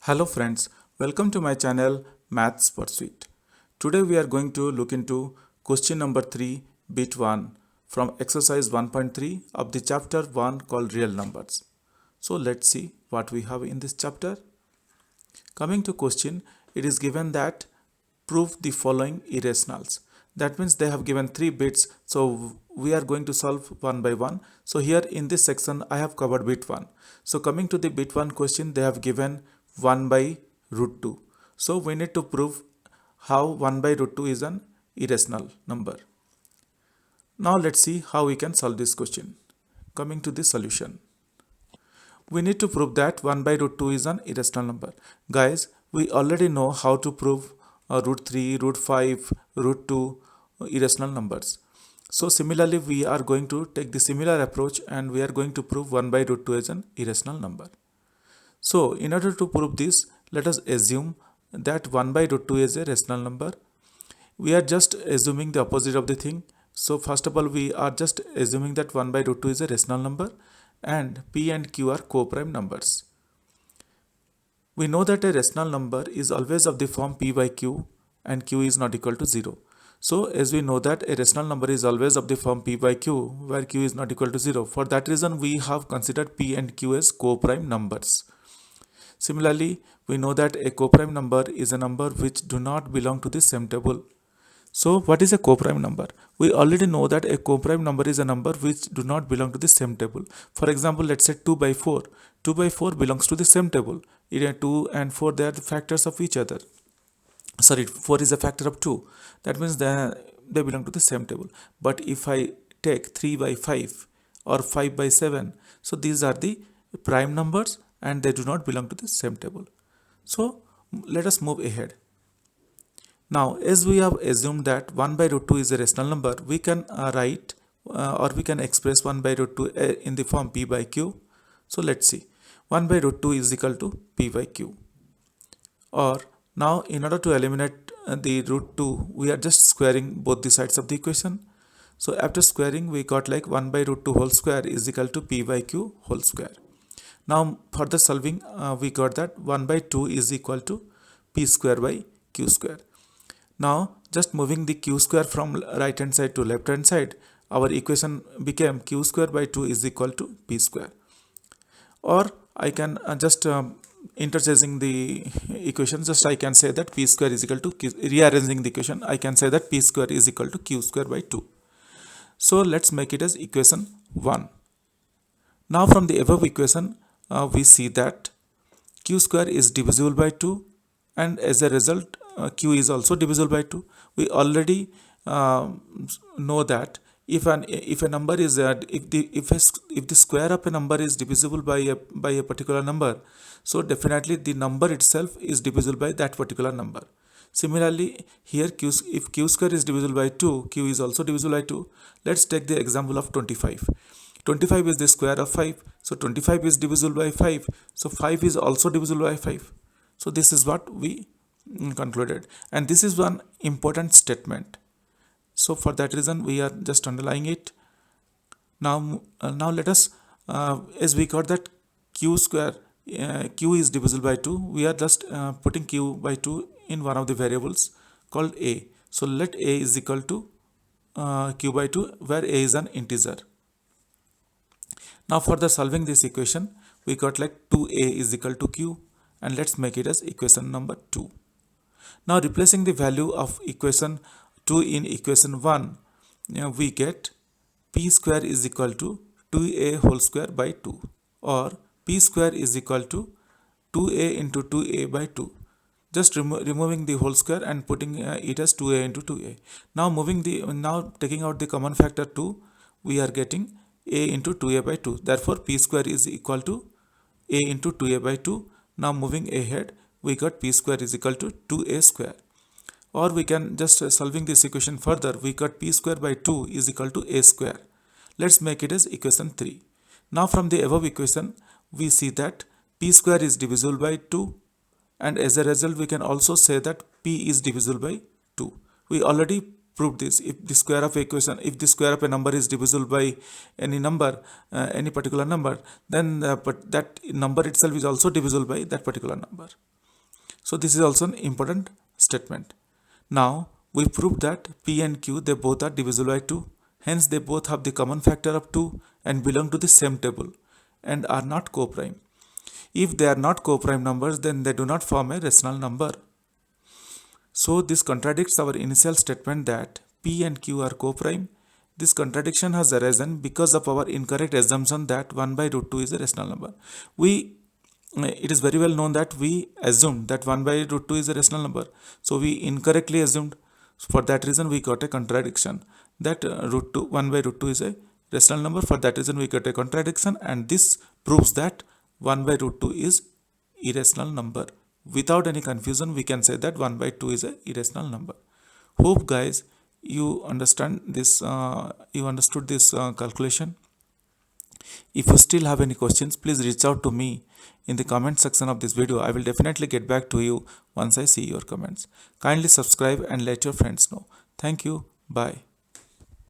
Hello friends, welcome to my channel Maths Pursuit. Today we are going to look into question number 3 bit 1 from exercise 1.3 of the chapter 1 called real numbers. So let's see what we have in this chapter. Coming to question, it is given that prove the following irrationals. That means they have given 3 bits, so we are going to solve one by one. So here in this section I have covered bit 1. So coming to the bit 1 question, they have given 1 by root 2. So we need to prove how 1 by root 2 is an irrational number. Now let's see how we can solve this question. Coming to the solution, we need to prove that 1 by root 2 is an irrational number. Guys, we already know how to prove root 3, root 5, root 2 irrational numbers. So similarly, we are going to take the similar approach and we are going to prove 1 by root 2 is an irrational number. So in order to prove this, let us assume that 1 by root 2 is a rational number. We are just assuming the opposite of the thing. So first of all, we are just assuming that 1 by root 2 is a rational number and P and Q are co-prime numbers. We know that a rational number is always of the form P by Q and Q is not equal to 0. So as we know that a rational number is always of the form P by Q where Q is not equal to 0. For that reason, we have considered P and Q as co-prime numbers. Similarly, we know that a co-prime number is a number which do not belong to the same table. So what is a co-prime number? We already know that a co-prime number is a number which do not belong to the same table. For example, let's say 2 by 4. 2 by 4 belongs to the same table. 2 and 4, they are the factors of each other. Sorry, 4 is a factor of 2. That means they belong to the same table. But if I take 3 by 5 or 5 by 7, so these are the prime numbers and they do not belong to the same table. So let us move ahead. Now, as we have assumed that 1 by root 2 is a rational number, we can write or we can express 1 by root 2 in the form P by Q. So let's see. 1 by root 2 is equal to P by Q. Or now, in order to eliminate the root 2, we are just squaring both the sides of the equation. So after squaring, we got like 1 by root 2 whole square is equal to P by Q whole square. Now further solving, we got that 1 by 2 is equal to P square by Q square. Now just moving the Q square from right hand side to left hand side, our equation became Q square by 2 is equal to P square. Or I can just interchanging the equation, just I can say that P square is equal to Q, rearranging the equation, I can say that P square is equal to Q square by 2. So let's make it as equation 1. Now from the above equation, we see that Q square is divisible by 2 and as a result Q is also divisible by 2. We already know that if a number is if the square of a number is divisible by a particular number, so definitely the number itself is divisible by that particular number. Similarly, here if Q square is divisible by 2, Q is also divisible by 2. Let's take the example of 25. 25 is the square of 5, so 25 is divisible by 5, so 5 is also divisible by 5. So this is what we concluded, and this is one important statement. So for that reason, we are just underlying it. Now let us, as we got that Q square, Q is divisible by 2, we are just putting Q by 2 in one of the variables called A. So let A is equal to Q by 2, where A is an integer. Now further solving this equation, we got like 2A is equal to Q, and let's make it as equation number 2. Now replacing the value of equation 2 in equation 1, we get P square is equal to 2A whole square by 2, or P square is equal to 2A into 2A by 2. Just removing the whole square and putting it as 2A into 2A. Now taking out the common factor 2, we are getting A into 2A by 2. Therefore P square is equal to A into 2A by 2. Now moving ahead, we got P square is equal to 2A square. Or we can just solving this equation further, we got P square by 2 is equal to A square. Let's make it as equation 3. Now from the above equation, we see that P square is divisible by 2, and as a result we can also say that P is divisible by 2. We already proved this. If the square of a number is divisible by any number, any particular number, then but that number itself is also divisible by that particular number. So this is also an important statement. Now we proved that P and Q, they both are divisible by 2. Hence they both have the common factor of 2 and belong to the same table and are not co-prime. If they are not co-prime numbers, then they do not form a rational number. So this contradicts our initial statement that P and Q are co-prime. This contradiction has arisen because of our incorrect assumption that 1 by root 2 is a rational number. It is very well known that we assumed that 1 by root 2 is a rational number. So we incorrectly assumed. For that reason we got a contradiction that 1 by root 2 is a rational number. For that reason we got a contradiction, and this proves that 1 by root 2 is irrational number. Without any confusion we can say that 1 by 2 is a irrational number. Hope guys you understand this, you understood this calculation. If you still have any questions, please reach out to me in the comment section of this video. I will definitely get back to you once I see your comments. Kindly subscribe and let your friends know. Thank you. Bye.